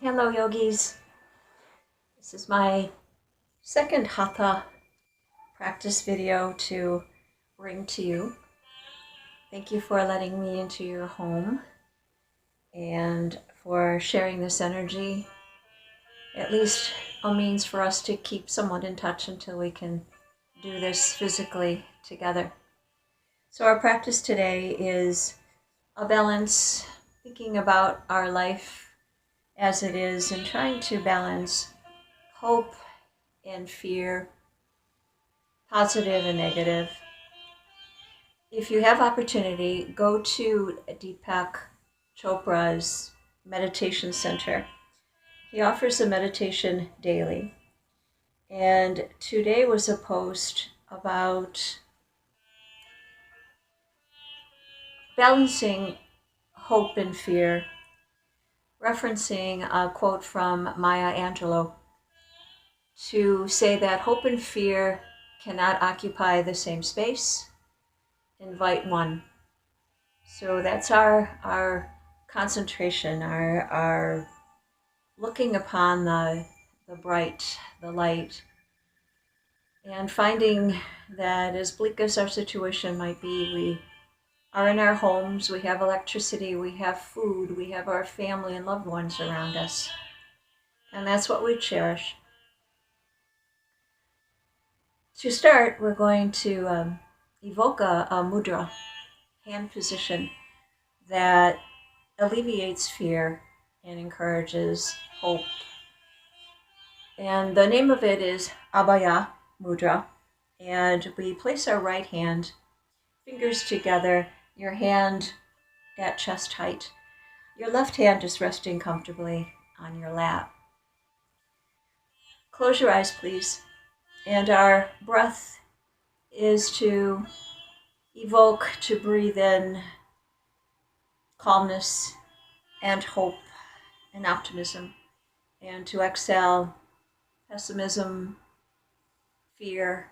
Hello, yogis. This is my second Hatha practice video to bring to you. Thank you for letting me into your home and for sharing this energy. At least a means for us to keep somewhat in touch until we can do this physically together. So our practice today is a balance, thinking about our life as it is and trying to balance hope and fear, positive and negative. If you have opportunity, go to Deepak Chopra's meditation center. He offers a meditation daily. And today was a post about balancing hope and fear, referencing a quote from Maya Angelou to say that hope and fear cannot occupy the same space. Invite one. So that's our concentration, our looking upon the bright, the light, and finding that as bleak as our situation might be, we are in our homes, we have electricity, we have food, we have our family and loved ones around us. And that's what we cherish. To start, we're going to evoke a mudra, hand position, that alleviates fear and encourages hope. And the name of it is Abhaya Mudra. And we place our right hand, fingers together, your hand at chest height. Your left hand is resting comfortably on your lap. Close your eyes, please. And our breath is to evoke, to breathe in calmness and hope and optimism, and to exhale pessimism, fear,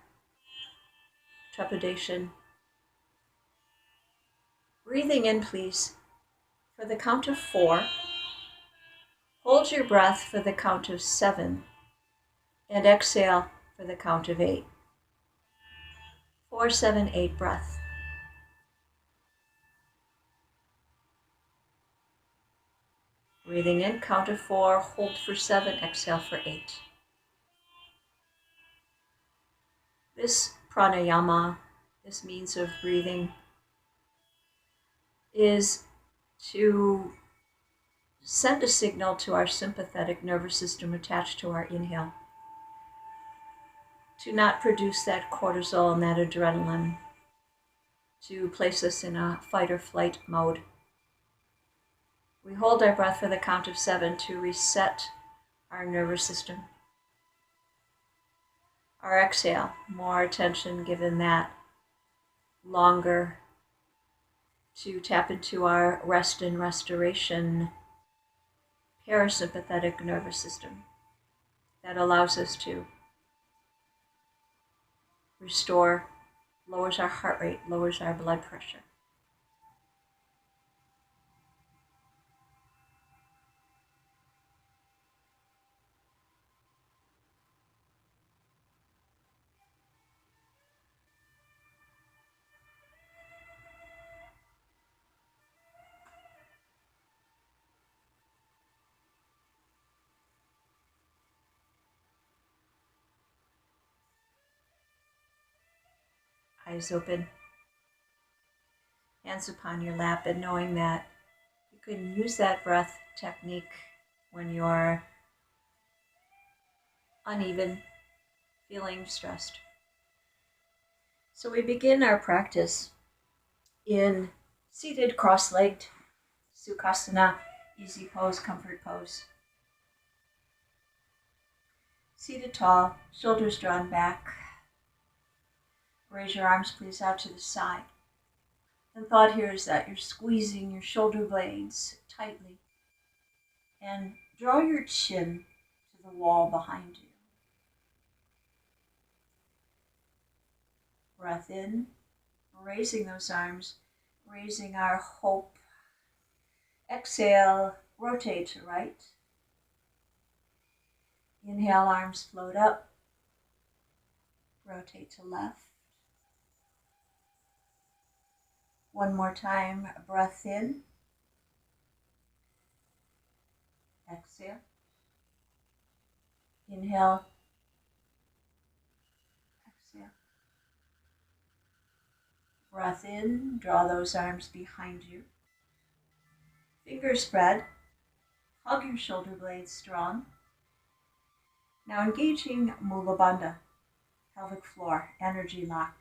trepidation. Breathing in, please, for the count of 4. Hold your breath for the count of 7, and exhale for the count of 8. 4, 7, 8 breath. Breathing in, count of 4, hold for 7, exhale for 8. This pranayama, this means of breathing, is to send a signal to our sympathetic nervous system attached to our inhale to not produce that cortisol and that adrenaline, to place us in a fight or flight mode. We hold our breath for the count of 7 to reset our nervous system. Our exhale, more attention given that, longer, to tap into our rest and restoration parasympathetic nervous system that allows us to restore, lowers our heart rate, lowers our blood pressure. Eyes open, hands upon your lap, and knowing that you can use that breath technique when you're uneven, feeling stressed. So we begin our practice in seated, cross-legged, Sukhasana, easy pose, comfort pose. Seated tall, shoulders drawn back. Raise your arms, please, out to the side. And thought here is that you're squeezing your shoulder blades tightly. And draw your chin to the wall behind you. Breath in, raising those arms, raising our hope. Exhale, rotate to right. Inhale, arms float up. Rotate to left. One more time, breath in. Exhale. Inhale. Exhale. Breath in, draw those arms behind you. Fingers spread. Hug your shoulder blades strong. Now engaging Mula Bandha, pelvic floor, energy lock.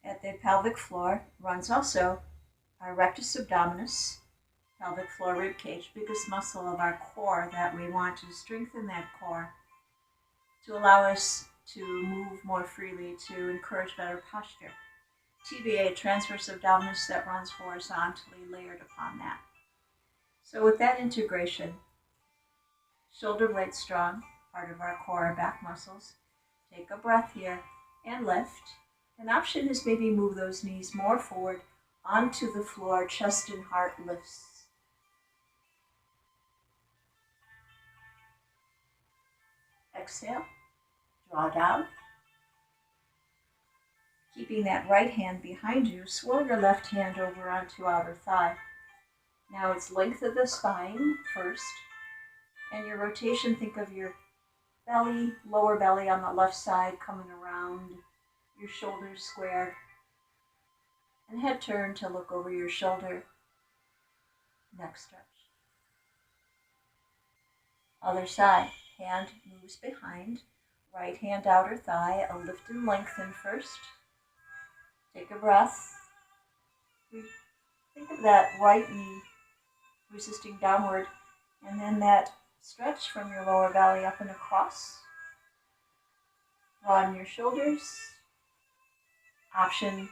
At the pelvic floor runs also our rectus abdominis, pelvic floor rib cage, biggest muscle of our core that we want to strengthen that core to allow us to move more freely, to encourage better posture. TBA, transverse abdominis, that runs horizontally layered upon that. So with that integration, shoulder blades strong, part of our core, our back muscles. Take a breath here and lift. An option is maybe move those knees more forward onto the floor, chest and heart lifts. Exhale, draw down. Keeping that right hand behind you, swirl your left hand over onto outer thigh. Now it's length of the spine first, and your rotation, think of your belly, lower belly on the left side coming around, your shoulders squared, and head turn to look over your shoulder. Neck stretch. Other side, hand moves behind, right hand outer thigh, a lift and lengthen first. Take a breath. Think of that right knee resisting downward, and then that stretch from your lower belly up and across. Broaden your shoulders. Option,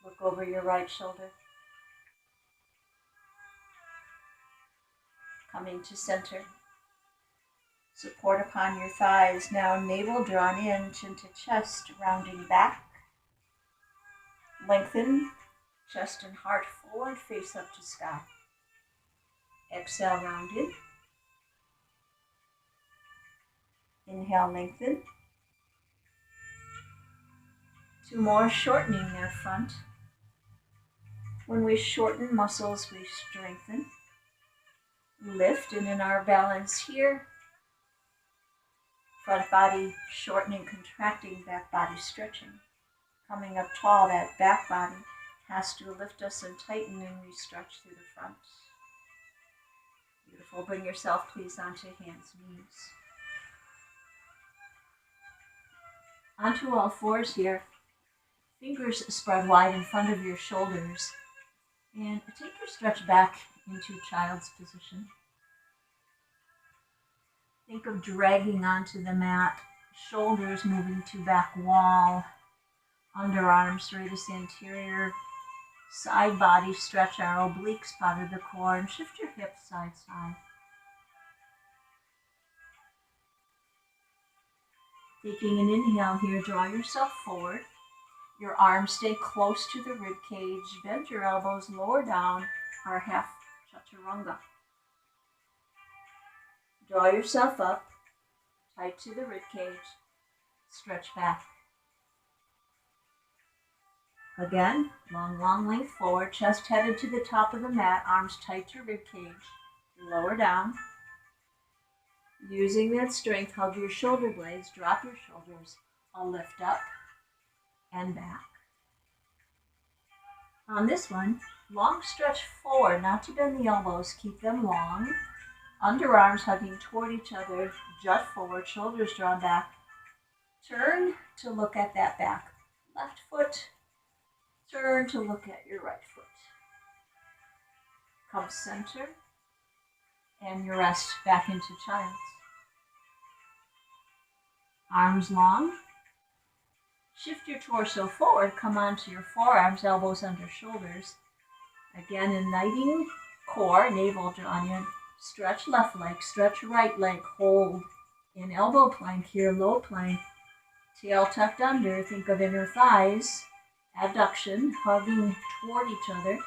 look over your right shoulder. Coming to center. Support upon your thighs. Now navel drawn in, chin to chest, rounding back. Lengthen, chest and heart forward, face up to sky. Exhale, rounded. Inhale, lengthen. Two more, shortening that front. When we shorten muscles, we strengthen. Lift, and in our balance here, front body shortening, contracting, back body stretching. Coming up tall, that back body has to lift us and tighten, and we stretch through the front. Beautiful. Bring yourself, please, onto hands, knees. Onto all fours here. Fingers spread wide in front of your shoulders. And take your stretch back into child's position. Think of dragging onto the mat, shoulders moving to back wall, underarms serratus anterior, side body stretch, our obliques part of the core, and shift your hips side side. Taking an inhale here, draw yourself forward. Your arms stay close to the rib cage. Bend your elbows, lower down, our half chaturanga. Draw yourself up, tight to the rib cage. Stretch back. Again, long length forward, chest headed to the top of the mat, arms tight to rib cage. Lower down. Using that strength, hug your shoulder blades, drop your shoulders. I'll lift up and back. On this one, long stretch forward, not to bend the elbows, keep them long. Underarms hugging toward each other, jut forward, shoulders drawn back. Turn to look at that back. Left foot, turn to look at your right foot. Come center, and you rest back into child's. Arms long. Shift your torso forward, come onto your forearms, elbows under shoulders. Again, igniting core, navel drawn in. Stretch left leg, stretch right leg, hold. In elbow plank here, low plank. Tail tucked under, think of inner thighs. Abduction, hugging toward each other.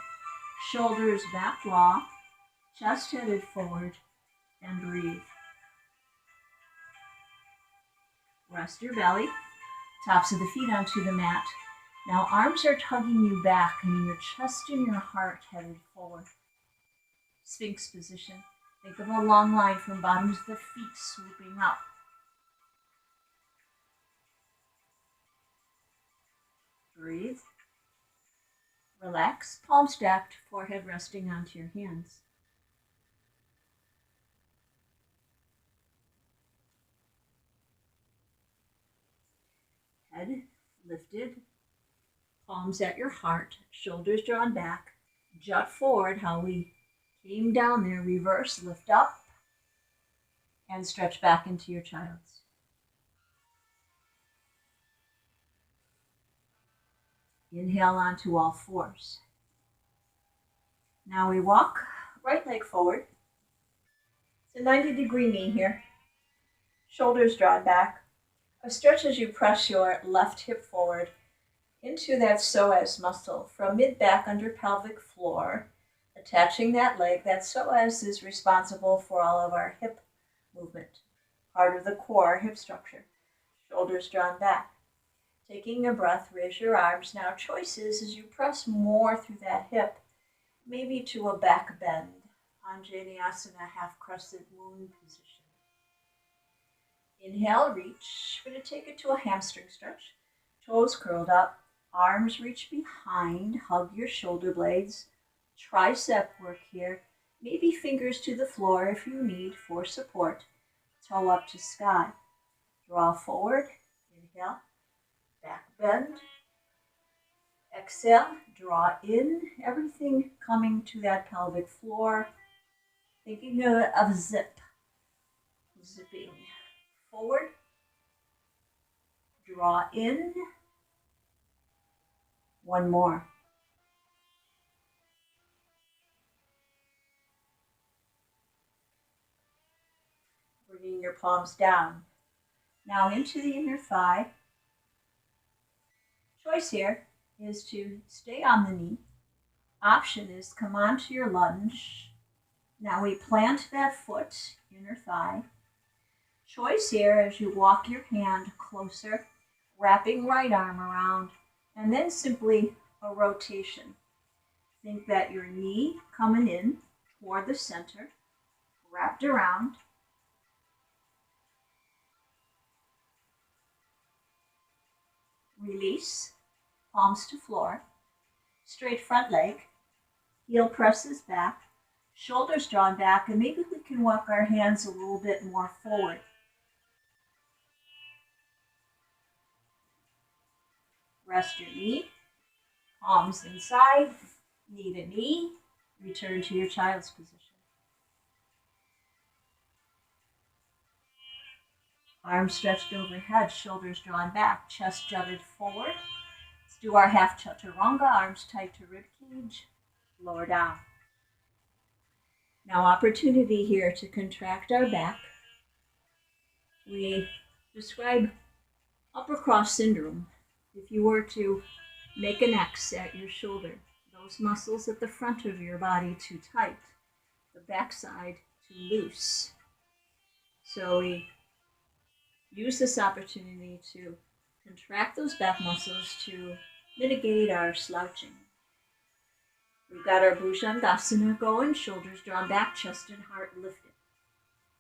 Shoulders back wall, chest headed forward, and breathe. Rest your belly, tops of the feet onto the mat. Now arms are tugging you back and your chest and your heart headed forward. Sphinx position. Think of a long line from bottoms of the feet swooping up. Breathe. Relax, palms stacked, forehead resting onto your hands. Head lifted, palms at your heart, shoulders drawn back, jut forward how we came down there, reverse, lift up, and stretch back into your child's. Inhale onto all fours. Now we walk right leg forward. It's a 90-degree knee here. Shoulders drawn back. A stretch as you press your left hip forward into that psoas muscle from mid-back under pelvic floor, attaching that leg. That psoas is responsible for all of our hip movement, part of the core hip structure. Shoulders drawn back. Taking a breath, raise your arms. Now choices as you press more through that hip, maybe to a back bend, Anjaneyasana, half crescent moon position. Inhale, reach. We're going to take it to a hamstring stretch. Toes curled up, arms reach behind, hug your shoulder blades. Tricep work here. Maybe fingers to the floor if you need for support. Toe up to sky. Draw forward. Inhale. Back bend. Exhale. Draw in. Everything coming to that pelvic floor. Thinking of zip. Zipping forward. Draw in. One more. Bringing your palms down. Now into the inner thigh. Choice here is to stay on the knee. Option is come onto your lunge. Now we plant that foot, inner thigh. Choice here as you walk your hand closer, wrapping right arm around, and then simply a rotation. Think that your knee coming in toward the center, wrapped around. Release, palms to floor, straight front leg, heel presses back, shoulders drawn back, and maybe we can walk our hands a little bit more forward. Rest your knee, palms inside, knee to knee, return to your child's position. Arms stretched overhead, shoulders drawn back, chest jutted forward. Let's do our half chaturanga, arms tight to rib cage, lower down. Now opportunity here to contract our back. We describe upper cross syndrome. If you were to make an X at your shoulder, those muscles at the front of your body too tight, the backside too loose. So we use this opportunity to contract those back muscles to mitigate our slouching. We've got our Bhujangasana going, shoulders drawn back, chest and heart lifted.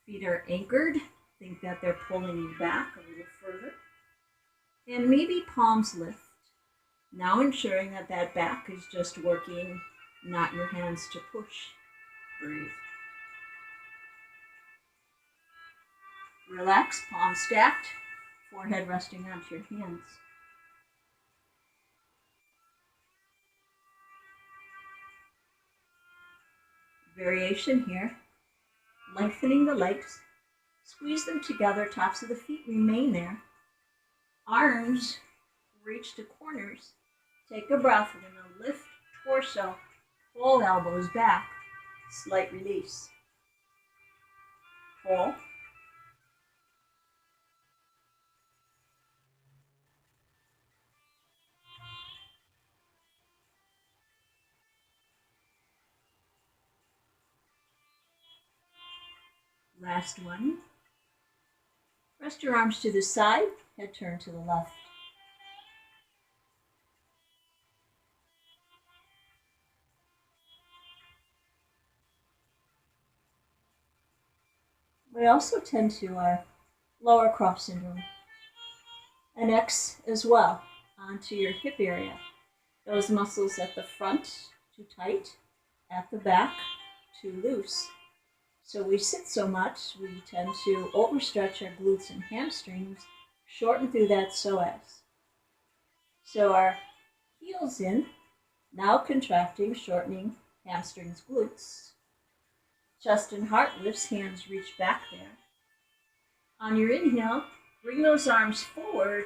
Feet are anchored. Think that they're pulling you back a little further. And maybe palms lift. Now ensuring that that back is just working, not your hands to push. Breathe. Relax, palms stacked, forehead resting onto your hands. Variation here. Lengthening the legs. Squeeze them together, tops of the feet remain there. Arms reach to corners. Take a breath. We're going to lift torso, pull elbows back, slight release. Pull. Last one. Twist your arms to the side, head turn to the left. We also tend to our lower cross syndrome. An X as well onto your hip area. Those muscles at the front, too tight, at the back, too loose. So we sit so much, we tend to overstretch our glutes and hamstrings, shorten through that psoas. So our heels in, now contracting, shortening hamstrings, glutes. Chest and heart lifts, hands reach back there. On your inhale, bring those arms forward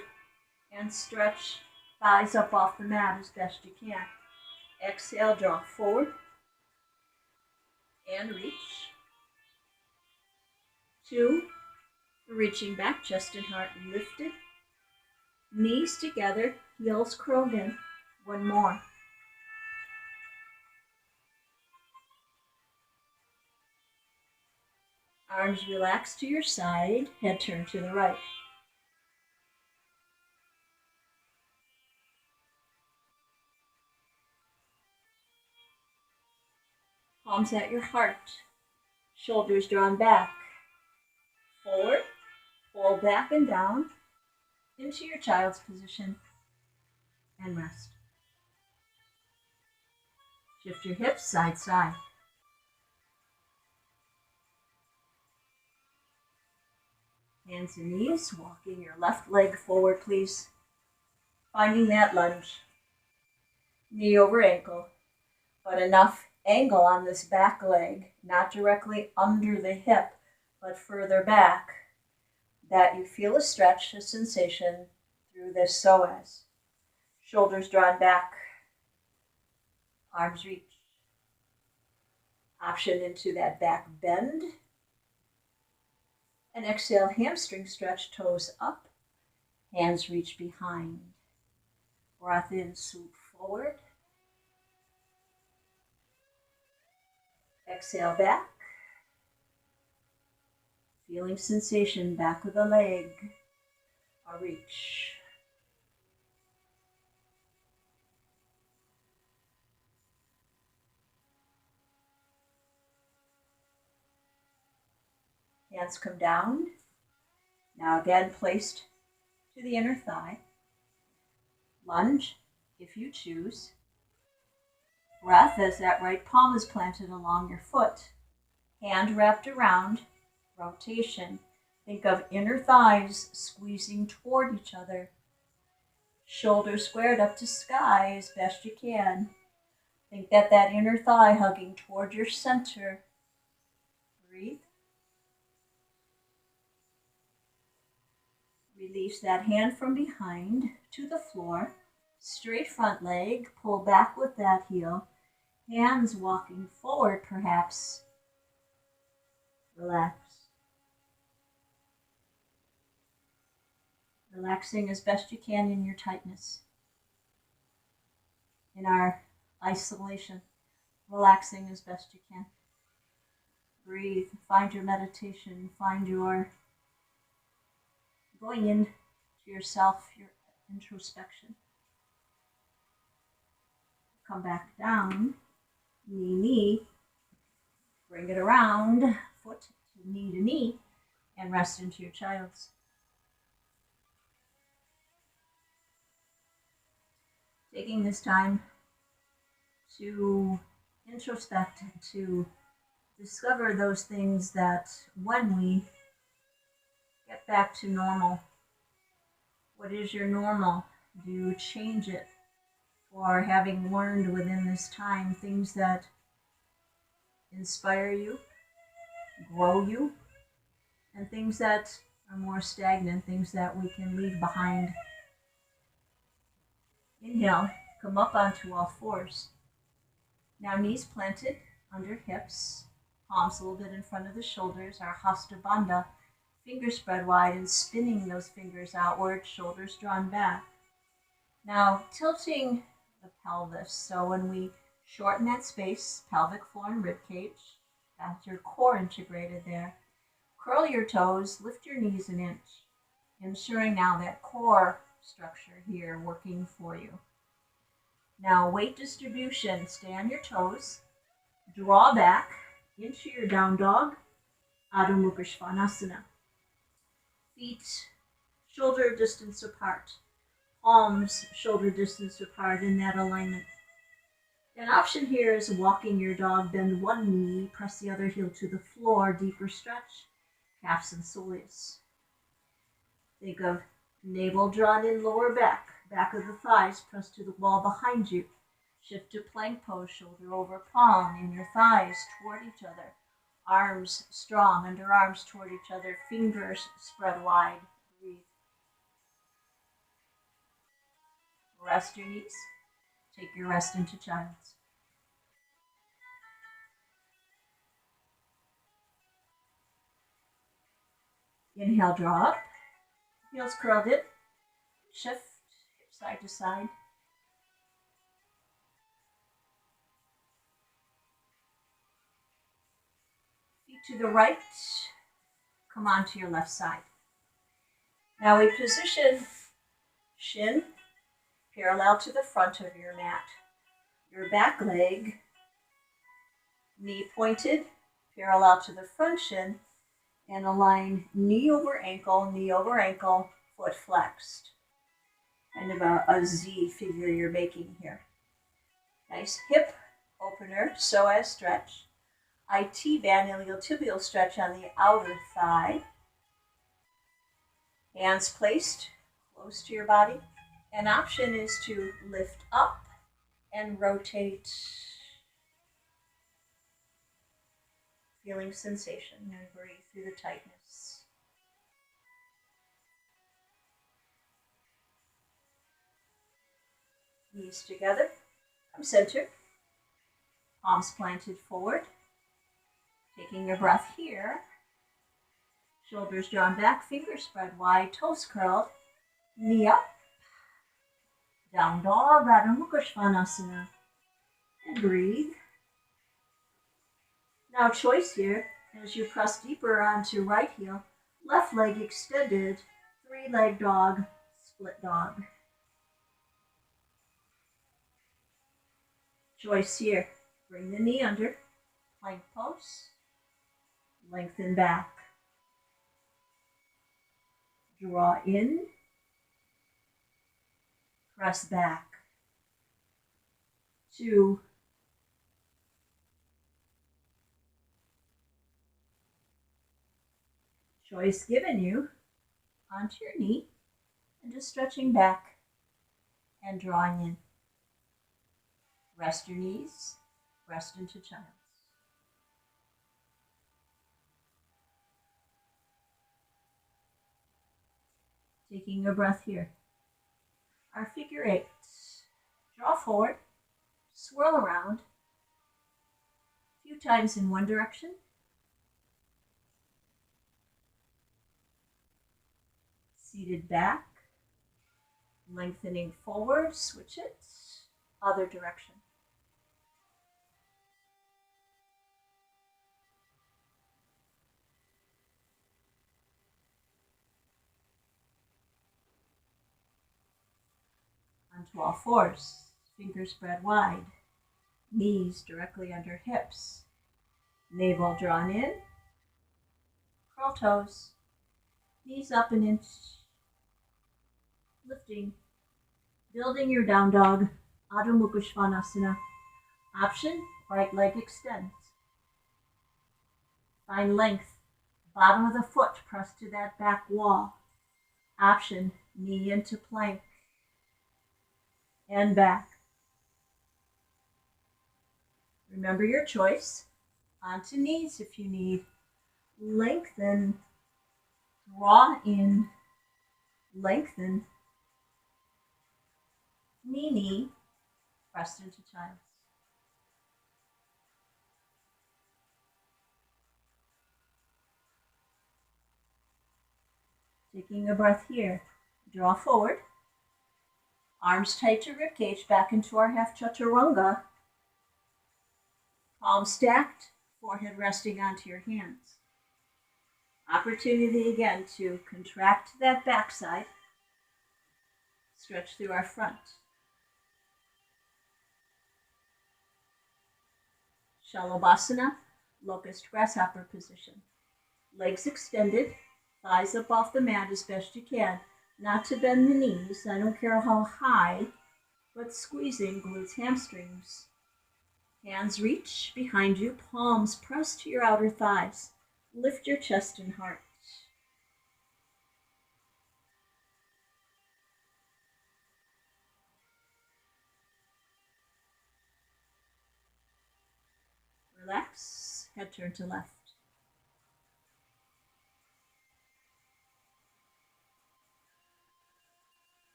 and stretch thighs up off the mat as best you can. Exhale, draw forward and reach. 2, reaching back, chest and heart lifted. Knees together, heels curled in. 1 more. Arms relax to your side, head turn to the right. Palms at your heart, shoulders drawn back. Forward, pull back and down into your child's position and rest. Shift your hips side side. Hands and knees, walking your left leg forward, please. Finding that lunge. Knee over ankle, but enough angle on this back leg, not directly under the hip, but further back, that you feel a stretch, a sensation through this psoas. Shoulders drawn back, arms reach. Option into that back bend. And exhale, hamstring stretch, toes up, hands reach behind. Breath in, swoop forward. Exhale back. Feeling sensation, back of the leg, a reach. Hands come down. Now again placed to the inner thigh. Lunge, if you choose. Breath as that right palm is planted along your foot. Hand wrapped around, rotation. Think of inner thighs squeezing toward each other. Shoulders squared up to sky as best you can. Think that inner thigh hugging toward your center. Breathe. Release that hand from behind to the floor. Straight front leg, pull back with that heel. Hands walking forward perhaps. Relax. Relaxing as best you can in your tightness. In our isolation, relaxing as best you can. Breathe, find your meditation, find your going into yourself, your introspection. Come back down, knee, bring it around, foot to knee, and rest into your child's. Taking this time to introspect, to discover those things that when we get back to normal, what is your normal? Do you change it? Or having learned within this time things that inspire you, grow you, and things that are more stagnant, things that we can leave behind. Inhale, come up onto all fours. Now knees planted under hips, palms a little bit in front of the shoulders, our Hasta Bandha, fingers spread wide and spinning those fingers outward, shoulders drawn back. Now tilting the pelvis, so when we shorten that space, pelvic floor and rib cage, that's your core integrated there. Curl your toes, lift your knees an inch. ensuring now that core structure here working for you. Now weight distribution, stay on your toes, draw back into your down dog, Adho Mukha Svanasana. Feet shoulder distance apart, palms shoulder distance apart in that alignment. An option here is walking your dog, bend one knee, press the other heel to the floor, deeper stretch, calves and soleus. Think of navel drawn in, lower back, back of the thighs pressed to the wall behind you. Shift to plank pose, shoulder over palm, in your thighs toward each other. Arms strong, underarms toward each other, fingers spread wide. Breathe. Rest your knees. Take your rest into child's. Inhale, draw up. Heels curled in. Shift hip side to side. Feet to the right. Come on to your left side. Now we position shin parallel to the front of your mat. Your back leg, knee pointed, parallel to the front shin, and align knee over ankle, foot flexed. Kind of a Z figure you're making here. Nice hip opener, psoas stretch. IT band iliotibial stretch on the outer thigh. Hands placed close to your body. An option is to lift up and rotate. Feeling sensation and breathe through the tightness. Knees together, come center. Palms planted forward. Taking your breath here. Shoulders drawn back, fingers spread wide, toes curled. Knee up. Down dog, Adho Mukha Svanasana. And breathe. Now choice here, as you press deeper onto right heel, left leg extended, 3-leg dog, split dog. Choice here, bring the knee under, plank pose, lengthen back. Draw in, press back. 2, choice given you, onto your knee, and just stretching back and drawing in. Rest your knees, rest into child's. Taking a breath here. Our figure 8. Draw forward, swirl around, a few times in one direction. Seated back, lengthening forward, switch it, other direction. Onto all fours, fingers spread wide, knees directly under hips, navel drawn in, curl toes, knees up an inch, lifting, building your down dog, Adho Mukha Svanasana. Option, right leg extends. Find length, bottom of the foot pressed to that back wall. Option, knee into plank and back. Remember your choice. Onto knees if you need. Lengthen, draw in, lengthen, knee, pressed into child's. Taking a breath here. Draw forward. Arms tight to ribcage, back into our half chaturanga. Palms stacked, forehead resting onto your hands. Opportunity again to contract that backside, stretch through our front. Shalabhasana, locust grasshopper position. Legs extended, thighs up off the mat as best you can. Not to bend the knees, I don't care how high, but squeezing glutes, hamstrings. Hands reach behind you, palms press to your outer thighs. Lift your chest and heart. Relax, head turn to left.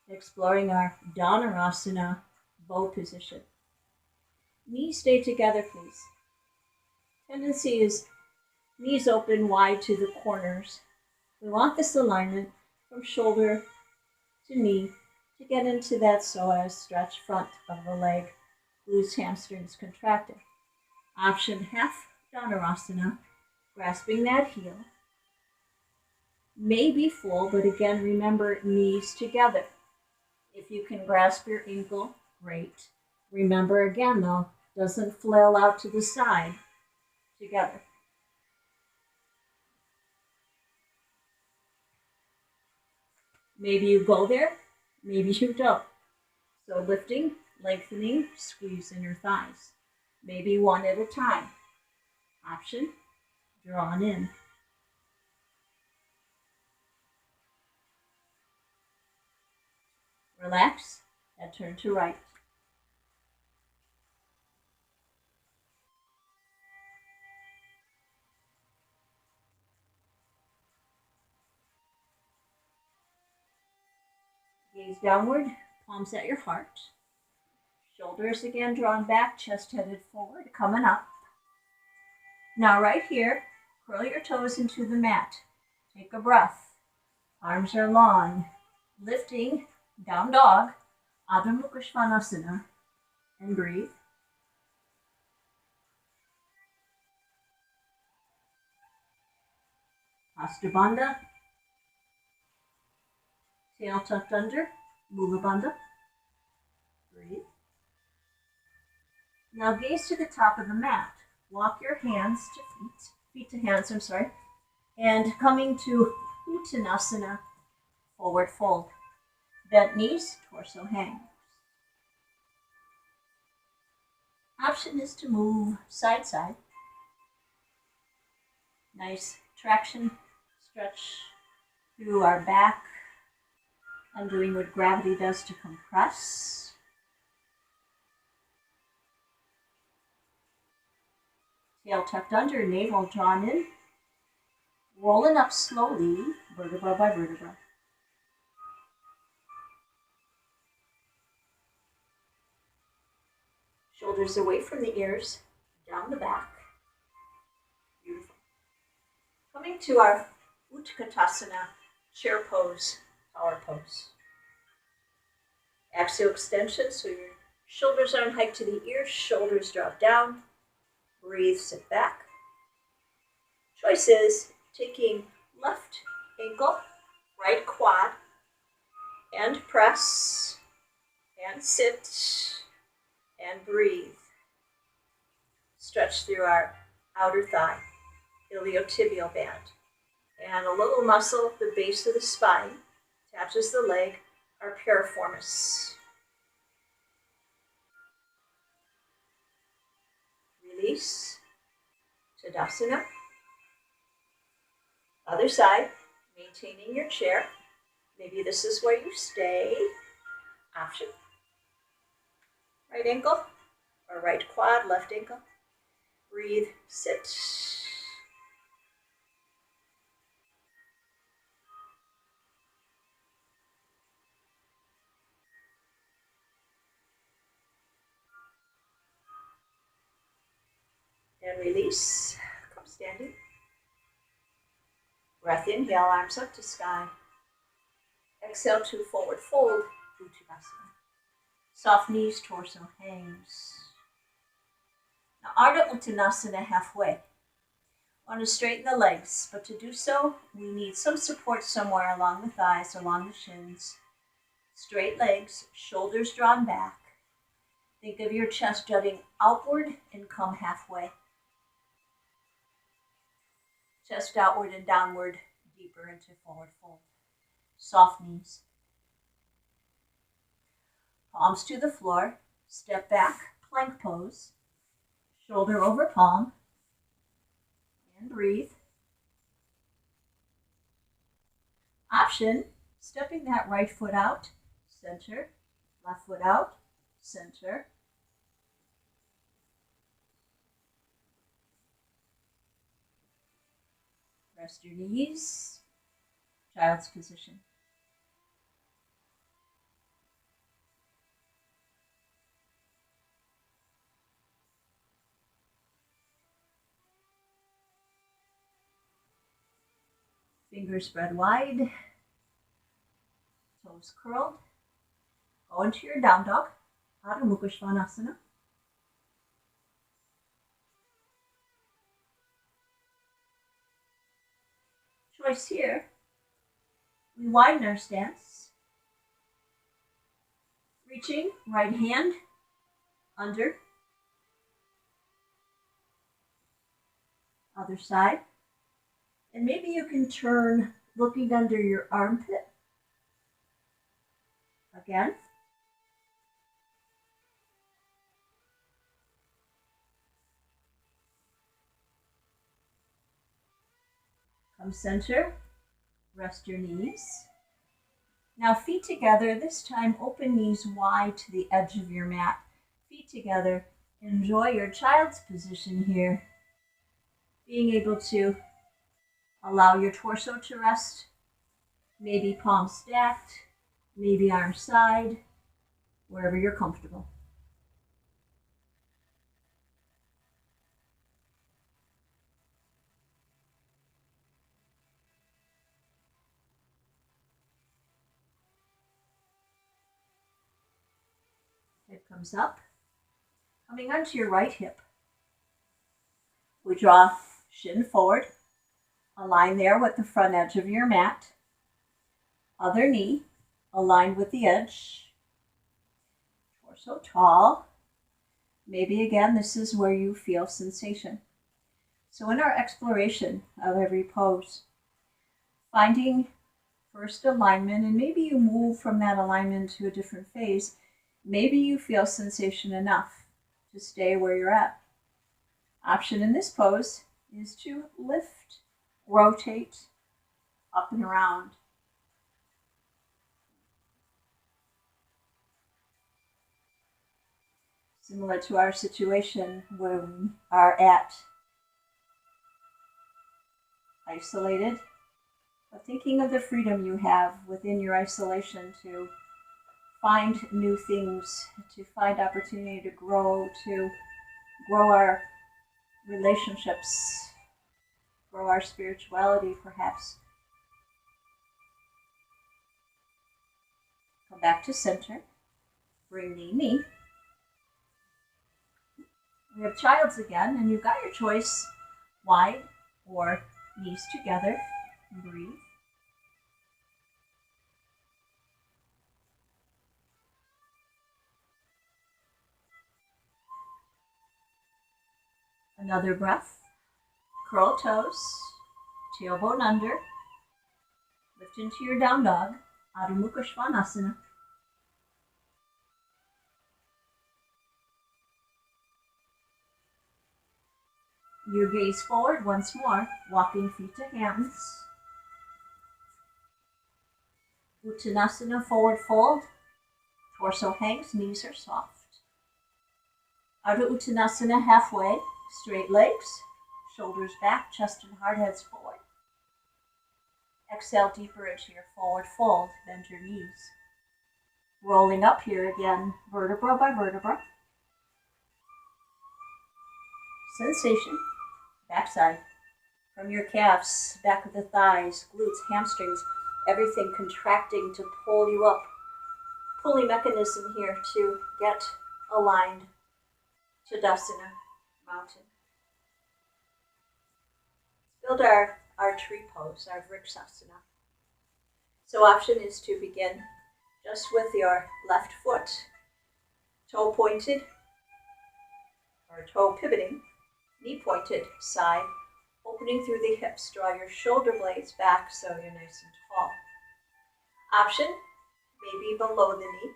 Exploring our Dhanurasana bow position. Knees stay together, please. Tendency is knees open wide to the corners. We want this alignment from shoulder to knee to get into that psoas stretch front of the leg, glutes, hamstrings contracted. Option half Dhanurasana, grasping that heel. May be full, but again, remember knees together. If you can grasp your ankle, great. Remember again, though, doesn't flail out to the side, together. Maybe you go there, maybe you don't. So lifting, lengthening, squeeze in your thighs. Maybe one at a time. Option, drawn in. Relax, and turn to right. Gaze downward, palms at your heart. Shoulders again drawn back, chest headed forward, coming up. Now right here, curl your toes into the mat. Take a breath. Arms are long. Lifting, down dog, Adho Mukha Svanasana, and breathe. Hasta Bandha. Tail tucked under, Mula Bandha. Breathe. Now gaze to the top of the mat. Walk your hands to feet to hands, and coming to Uttanasana, forward fold. Bent knees, torso hangs. Option is to move side side. Nice traction, stretch through our back, and doing what gravity does to compress. Tail tucked under, navel drawn in. Rolling up slowly, vertebra by vertebra. Shoulders away from the ears, down the back. Beautiful. Coming to our Utkatasana, chair pose, tower pose. Axial extension, so your shoulders aren't hiked to the ears, shoulders drop down. Breathe, sit back. Choice is taking left ankle, right quad, and press, and sit, and breathe. Stretch through our outer thigh, iliotibial band. And a little muscle at the base of the spine attaches the leg, our piriformis. Release, Tadasana. Other side, maintaining your chair. Maybe this is where you stay. Option. Right ankle or right quad, left ankle. Breathe, sit. And release, come standing. Breath inhale, arms up to sky. Exhale to forward fold, Uttanasana. Soft knees, torso hangs. Now, Ardha Uttanasana halfway. Want to straighten the legs, but to do so, we need some support somewhere along the thighs, along the shins. Straight legs, shoulders drawn back. Think of your chest jutting outward and come halfway. Chest outward and downward, deeper into forward fold. Soft knees. Palms to the floor. Step back, plank pose. Shoulder over palm. And breathe. Option, stepping that right foot out, center. Left foot out, center. Rest your knees. Child's position. Fingers spread wide. Toes curled. Go into your down dog. Adho Mukha Svanasana. Choice here. We widen our stance. Reaching, right hand under. Other side. And maybe you can turn looking under your armpit. Again. Come center. Rest your knees. Now feet together, this time open knees wide to the edge of your mat. Feet together. Enjoy your child's position here. Being able to allow your torso to rest. Maybe palms stacked, maybe arms side, wherever you're comfortable. Hip comes up. Coming onto your right hip. We draw shin forward. Align there with the front edge of your mat. Other knee aligned with the edge. Torso tall. Maybe again, this is where you feel sensation. So in our exploration of every pose, finding first alignment, and maybe you move from that alignment to a different phase. Maybe you feel sensation enough to stay where you're at. Option in this pose is to lift, rotate, up and around. Similar to our situation when we are at isolated, but thinking of the freedom you have within your isolation to find new things, to find opportunity to grow our relationships, grow our spirituality perhaps. Come back to center, bring knee. We have child's again, and you've got your choice, wide or knees together. Breathe. Another breath. Curl toes, tailbone under. Lift into your down dog, Adho Mukha Svanasana. Your gaze forward once more, walking feet to hands. Uttanasana, forward fold. Torso hangs, knees are soft. Ardha Uttanasana, halfway. Straight legs, shoulders back, chest and heart heads forward. Exhale deeper into your forward fold, bend your knees. Rolling up here again, vertebra by vertebra. Sensation, backside. From your calves, back of the thighs, glutes, hamstrings, everything contracting to pull you up. Pulley mechanism here to get aligned. Tadasana. mountain. Build our tree pose, our Vrikshasana. So option is to begin just with your left foot, toe pointed, or toe pivoting, knee pointed side, opening through the hips. Draw your shoulder blades back so you're nice and tall. Option, maybe below the knee.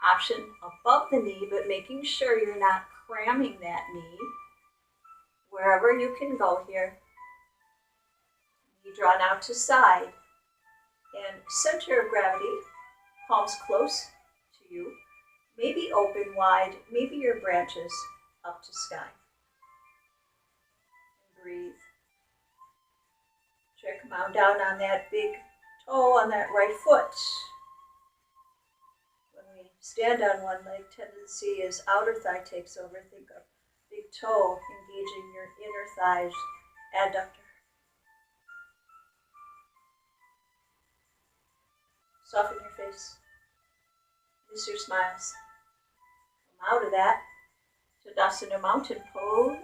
Option, above the knee, but making sure you're not cramming that knee. Wherever you can go here. Knee drawn out to side. And center of gravity, palms close to you. Maybe open wide, maybe your branches up to sky. And breathe. Come on down on that big toe on that right foot. When we stand on one leg, tendency is outer thigh takes over. Think of big toe engaging your inner thighs, adductor. Soften your face. Miss your smiles. Come out of that. Tadasana mountain pose.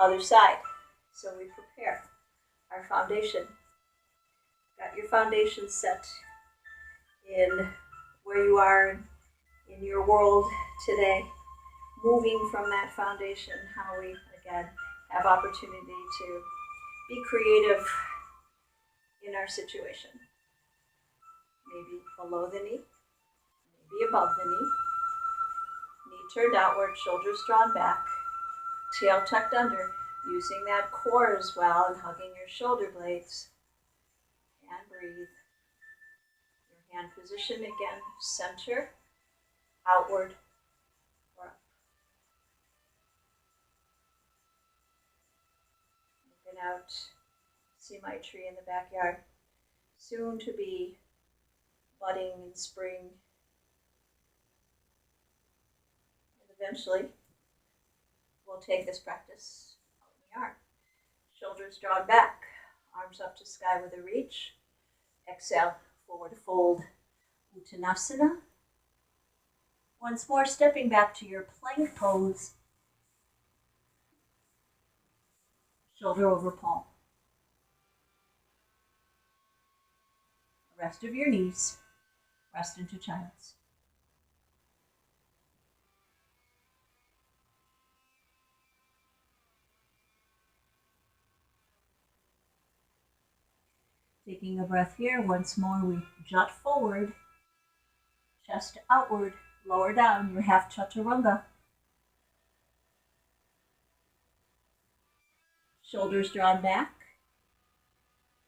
Other side. So we prepare our foundation. Got your foundation set in where you are in your world today. Moving from that foundation, how we, again, have opportunity to be creative in our situation. Maybe below the knee, maybe above the knee. Knee turned outward, shoulders drawn back, tail tucked under. Using that core as well and hugging your shoulder blades. And breathe. Your hand position again, center, outward, or up. Looking out, see my tree in the backyard. Soon to be budding in spring. And eventually, we'll take this practice. Shoulders drawn back, arms up to sky with a reach. Exhale, forward fold, Uttanasana. Once more, stepping back to your plank pose. Shoulder over palm. Rest of your knees, rest into child's. Taking a breath here, once more we jut forward, chest outward, lower down, your half chaturanga. Shoulders drawn back.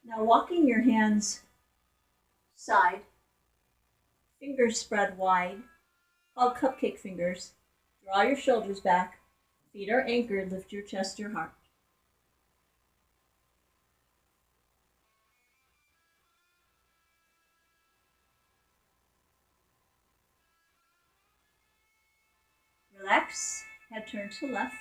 Now walking your hands side, fingers spread wide, called cupcake fingers. Draw your shoulders back, feet are anchored, lift your chest, your heart. Relax, head turn to left.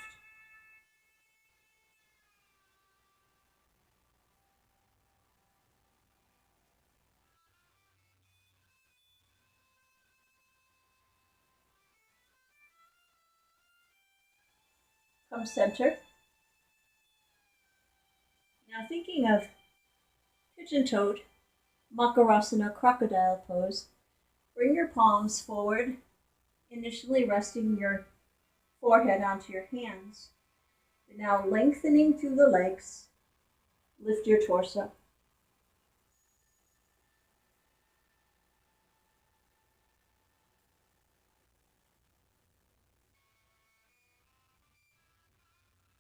Come center. Now thinking of pigeon-toed, Makarasana crocodile pose. Bring your palms forward, initially resting your forehead onto your hands. And now lengthening through the legs, lift your torso.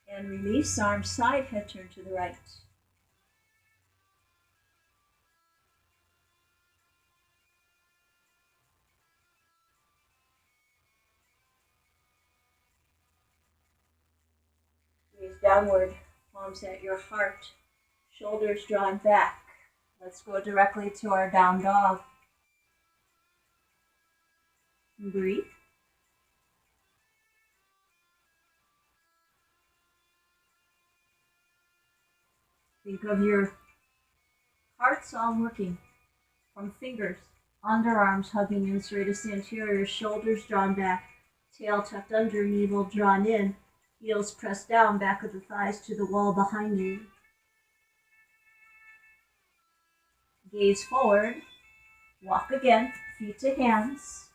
And release, arms side, head turn to the right. Gaze downward, palms at your heart, shoulders drawn back. Let's go directly to our down dog. And breathe. Think of your hearts all working from fingers, underarms hugging in serratus anterior, shoulders drawn back, Tail tucked under, navel drawn in, heels pressed down, back of the thighs to the wall behind you. Gaze forward, walk again, feet to hands.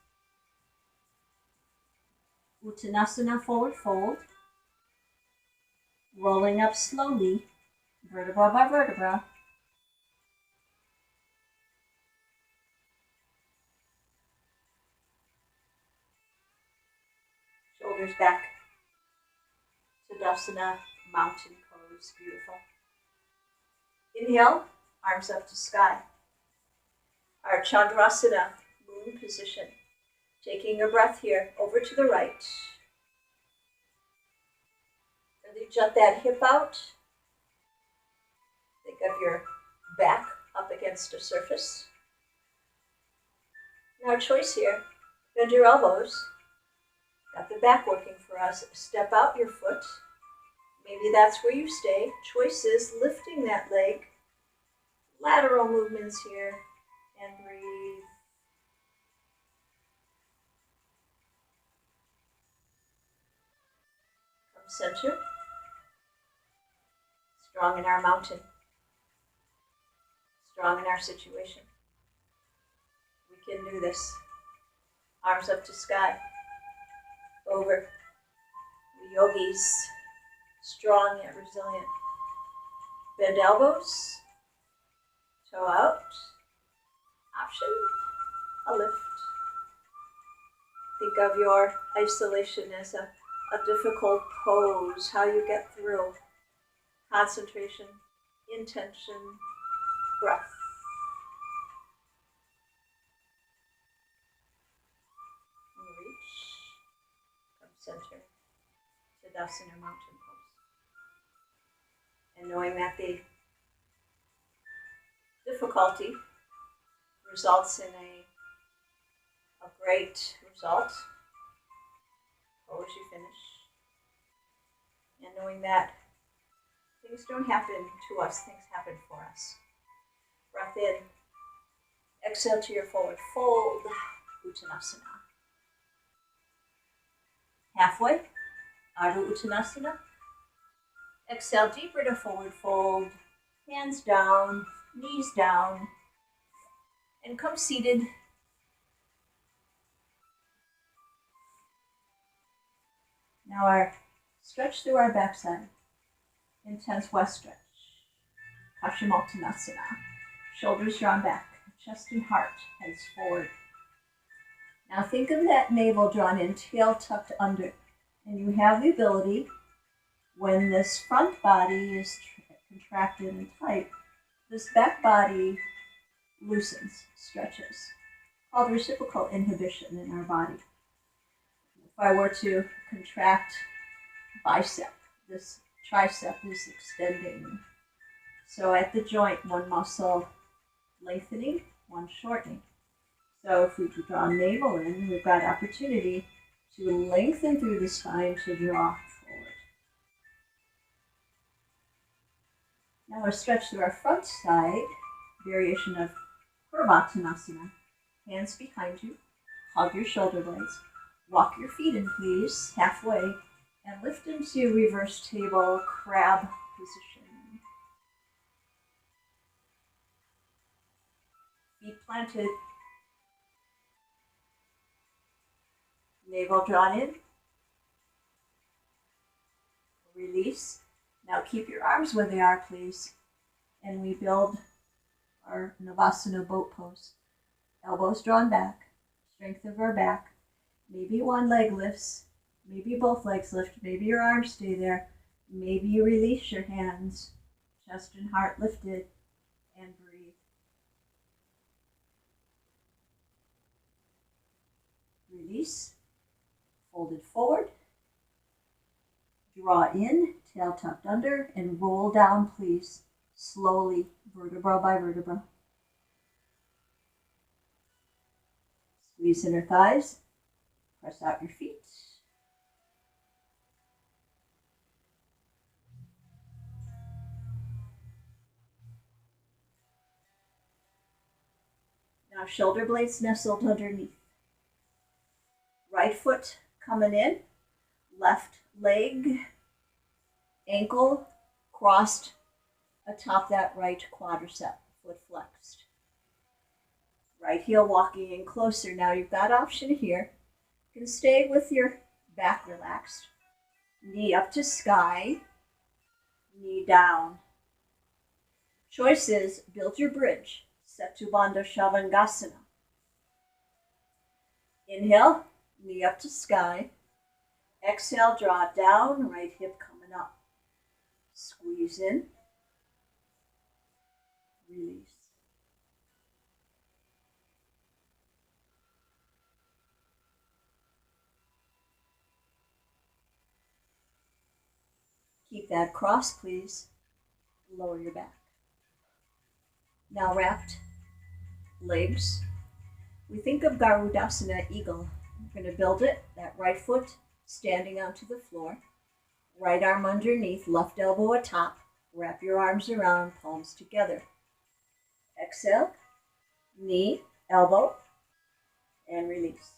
Uttanasana, forward fold. Rolling up slowly, vertebra by vertebra. Shoulders back. Tadasana, mountain pose, beautiful. Inhale, arms up to sky. Our Chandrasana, moon position. Taking a breath here, over to the right. Really jut that hip out. Think of your back up against a surface. Now choice here, bend your elbows. Got the back working for us. Step out your foot. Maybe that's where you stay. Choice is lifting that leg. Lateral movements here. And breathe. From center. Strong in our mountain. Strong in our situation. We can do this. Arms up to sky. Over. The yogis. Strong yet resilient. Bend elbows. Toe out. Option. A lift. Think of your isolation as a difficult pose. How you get through. Concentration. Intention. Breath. And reach from center. Tadasana, mountain pose. And knowing that the difficulty results in a great result. Pose you finish. And knowing that things don't happen to us, things happen for us. Breath in. Exhale to your forward fold. Uttanasana. Halfway. Ardha Uttanasana. Exhale deeper to forward fold. Hands down, knees down. And come seated. Now our stretch through our backside. Intense west stretch. Paschimottanasana. Shoulders drawn back. Chest and heart heads forward. Now think of that navel drawn in, tail tucked under. And you have the ability, when this front body is contracted and tight, this back body loosens, stretches, called reciprocal inhibition in our body. If I were to contract bicep, this tricep is extending. So at the joint, one muscle lengthening, one shortening. So if we draw navel in, we've got opportunity to lengthen through the spine to draw forward. Now we'll stretch through our front side, variation of Purvattanasana. Hands behind you, hug your shoulder blades, walk your feet in please, halfway, and lift into reverse table crab position. Feet planted. Navel drawn in. Release. Now keep your arms where they are, please. And we build our Navasana boat pose. Elbows drawn back. Strength of our back. Maybe one leg lifts. Maybe both legs lift. Maybe your arms stay there. Maybe you release your hands. Chest and heart lifted. And breathe. Release. Folded forward. Draw in, tail tucked under, and roll down, please. Slowly, vertebra by vertebra. Squeeze inner thighs. Press out your feet. Now shoulder blades nestled underneath. Right foot coming in. Left leg, ankle crossed atop that right quadricep, foot flexed. Right heel walking in closer. Now you've got option here. You can stay with your back relaxed. Knee up to sky, knee down. Choice is build your bridge, Setu Bandha Shavasana. Inhale, knee up to sky. Exhale, draw down, right hip coming up. Squeeze in, release. Keep that cross, please. Lower your back. Now wrapped legs. We think of Garudasana, eagle. We're going to build it, that right foot standing onto the floor. Right arm underneath, left elbow atop. Wrap your arms around, palms together. Exhale, knee, elbow, and release.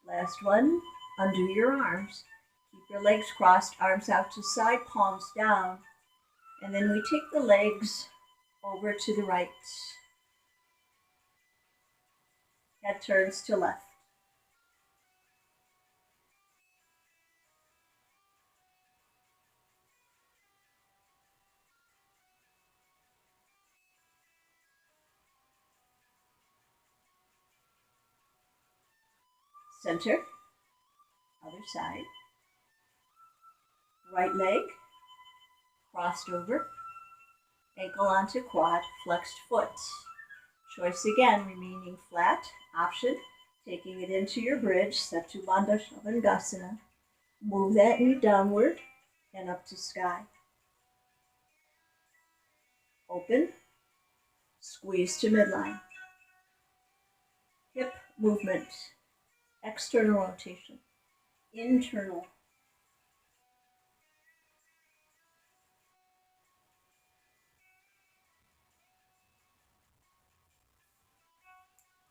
Last one, undo your arms. Keep your legs crossed, arms out to side, palms down. And then we take the legs over to the right. Head turns to left. Center, other side. Right leg, crossed over, ankle onto quad, flexed foot. Choice again, remaining flat. Option, taking it into your bridge, Setu Bandha Shavasana. Move that knee downward and up to sky. Open, squeeze to midline. Hip movement, external rotation, internal.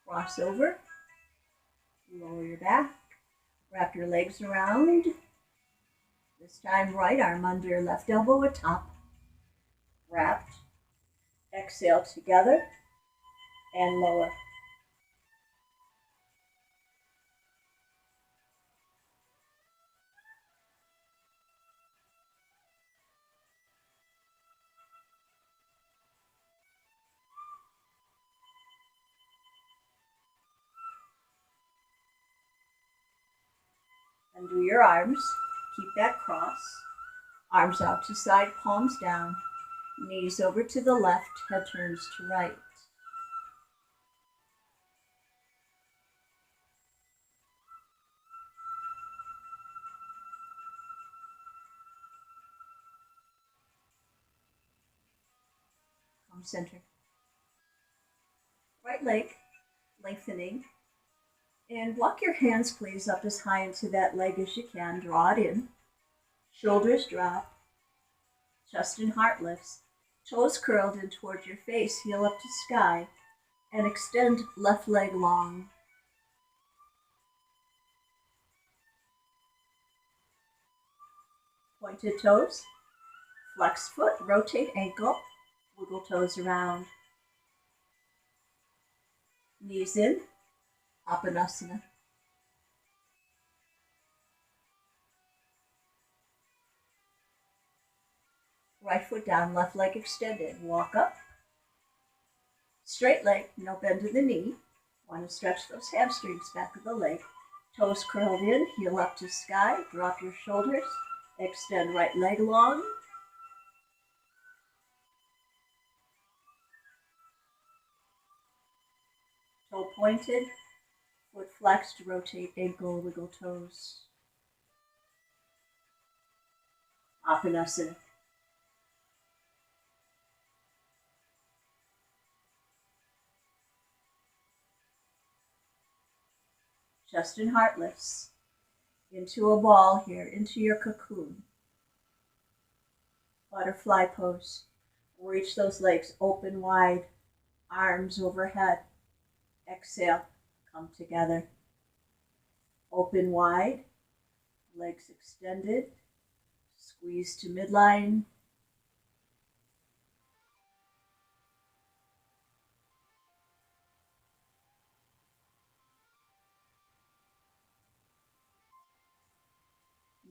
Cross over, lower your back, wrap your legs around. This time right arm under, left elbow atop. Wrapped. Exhale together and lower. Undo your arms. Keep that cross. Arms out to side, palms down. Knees over to the left, head turns to right. Come center. Right leg, lengthening. And walk your hands, please, up as high into that leg as you can. Draw it in. Shoulders drop. Chest and heart lifts. Toes curled in towards your face, heel up to sky. And extend left leg long. Pointed toes. Flex foot, rotate ankle. Wiggle toes around. Knees in. Apanasana. Right foot down, left leg extended. Walk up. Straight leg, no bend in the knee. Want to stretch those hamstrings, back of the leg. Toes curled in, heel up to sky. Drop your shoulders. Extend right leg long. Toe pointed. Foot flexed, rotate ankle, wiggle toes. Apanasana. chest and heart lifts into a ball here, into your cocoon. Butterfly pose. Reach those legs open wide, arms overhead. Exhale, come together. Open wide, legs extended. Squeeze to midline.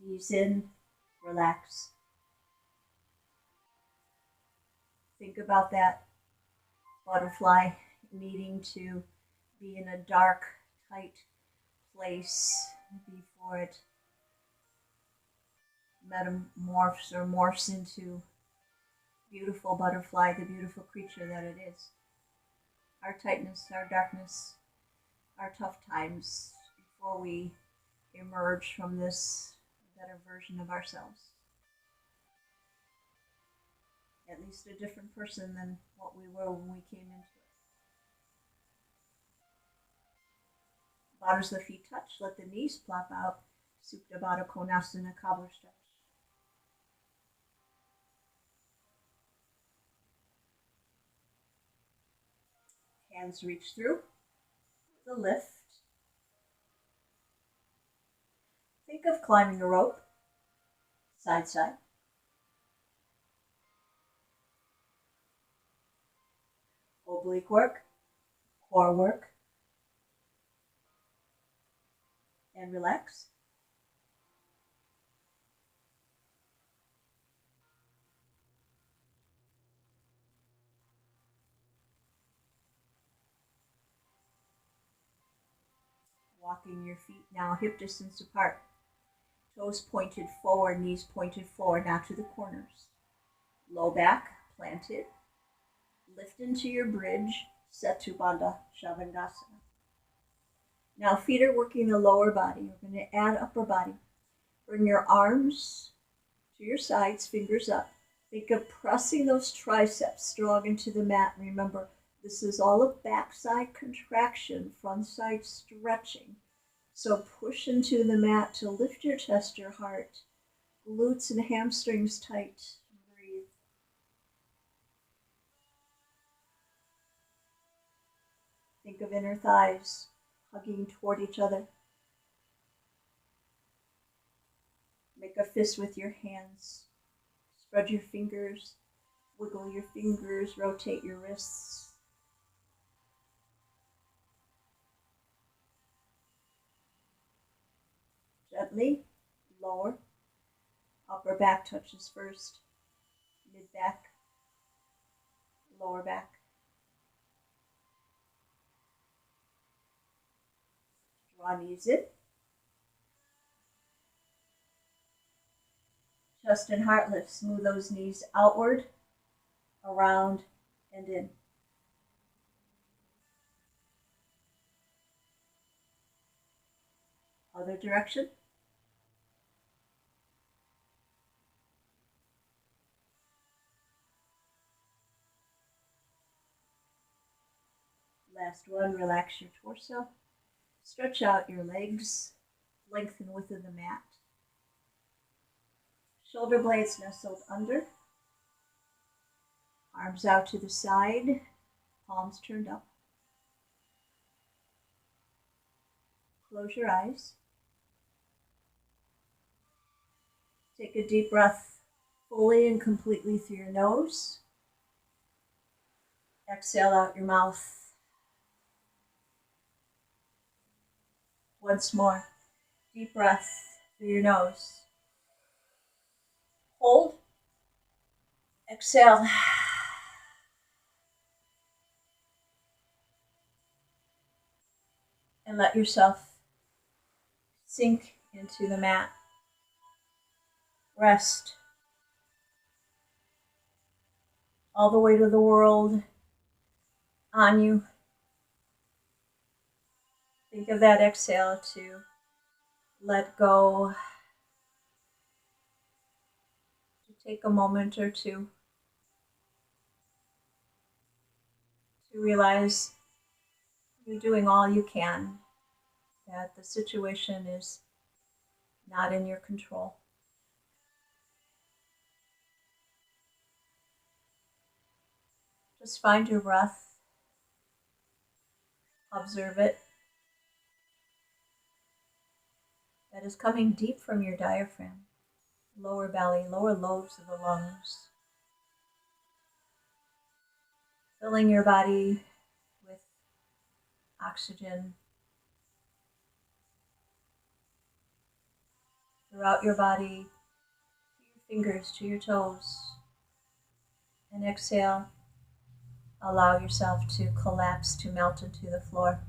Knees in, relax. Think about that butterfly needing to be in a dark, tight place before it metamorphs or morphs into beautiful butterfly, the beautiful creature that it is. Our tightness, our darkness, our tough times before we emerge from this better version of ourselves. At least a different person than what we were when we came into it. Bottoms of the feet touch, let the knees plop out. Supta Baddha Konasana, cobbler stretch. Hands reach through, the lift. Think of climbing a rope, side, side. Oblique work, core work, and relax. Walking your feet now hip distance apart. Toes pointed forward, knees pointed forward, now to the corners. Low back planted. Lift into your bridge, Setu Bandha Shavasana. Now feet are working the lower body. We're going to add upper body. Bring your arms to your sides, fingers up. Think of pressing those triceps strong into the mat. Remember, this is all a backside contraction, front side stretching. So push into the mat to lift your chest, your heart, glutes and hamstrings tight. Breathe. Think of inner thighs hugging toward each other. Make a fist with your hands. Spread your fingers, wiggle your fingers, rotate your wrists. Gently lower. Upper back touches first. Mid back, lower back. Draw knees in. Chest and heart lift. Smooth those knees outward, around, and in. Other direction. Last one, relax your torso. Stretch out your legs, lengthen width of the mat. Shoulder blades nestled under. Arms out to the side, palms turned up. Close your eyes. Take a deep breath fully and completely through your nose. Exhale out your mouth. Once more, deep breath through your nose. Hold. Exhale. And let yourself sink into the mat. Rest. All the weight of the world on you. Think of that exhale to let go. To take a moment or two to realize you're doing all you can that the situation is not in your control. Just find your breath, observe it. That is coming deep from your diaphragm, lower belly, lower lobes of the lungs, filling your body with oxygen throughout your body, to your fingers, to your toes. And exhale, allow yourself to collapse, to melt into the floor.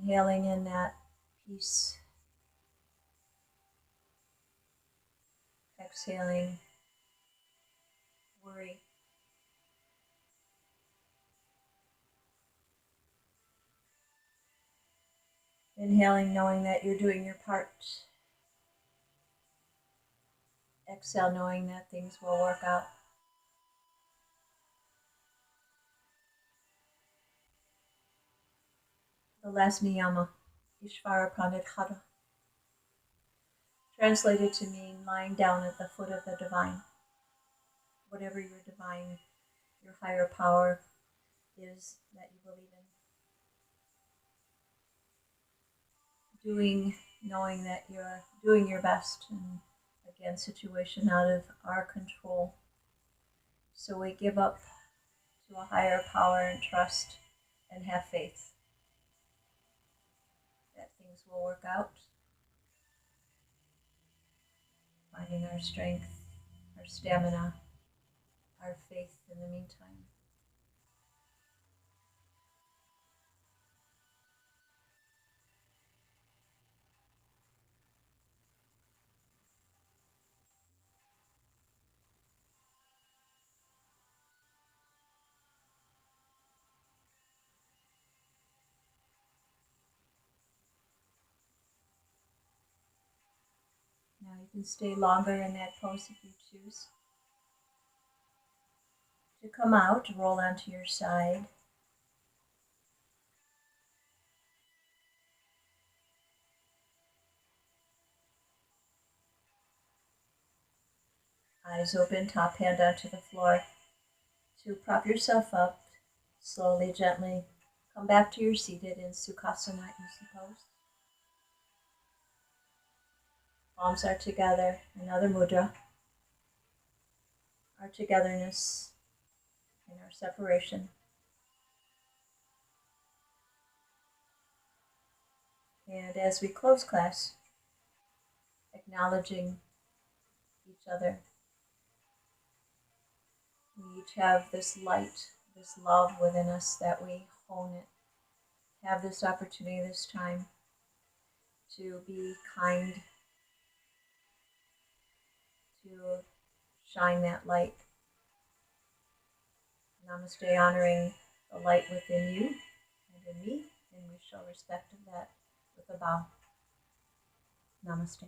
Inhaling in that peace. Exhaling worry. Inhaling knowing that you're doing your part. Exhale knowing that things will work out. The last niyama, Ishvara Pranidhara, translated to mean lying down at the foot of the divine. Whatever your divine, your higher power is that you believe in. Doing, knowing that you're doing your best, and again, situation out of our control. So we give up to a higher power and trust and have faith that things will work out. Finding our strength, our stamina, our faith in the meantime. Now you can stay longer in that pose if you choose. To come out, roll onto your side. Eyes open, top hand onto the floor. To prop yourself up, slowly, gently, come back to your seated in Sukhasana, easy pose. Palms are together, another mudra. Our togetherness and our separation. And as we close class, acknowledging each other, we each have this light, this love within us that we hone it. Have this opportunity this time to be kind, to shine that light. Namaste, honoring the light within you and in me, and we show respect of that with a bow. Namaste.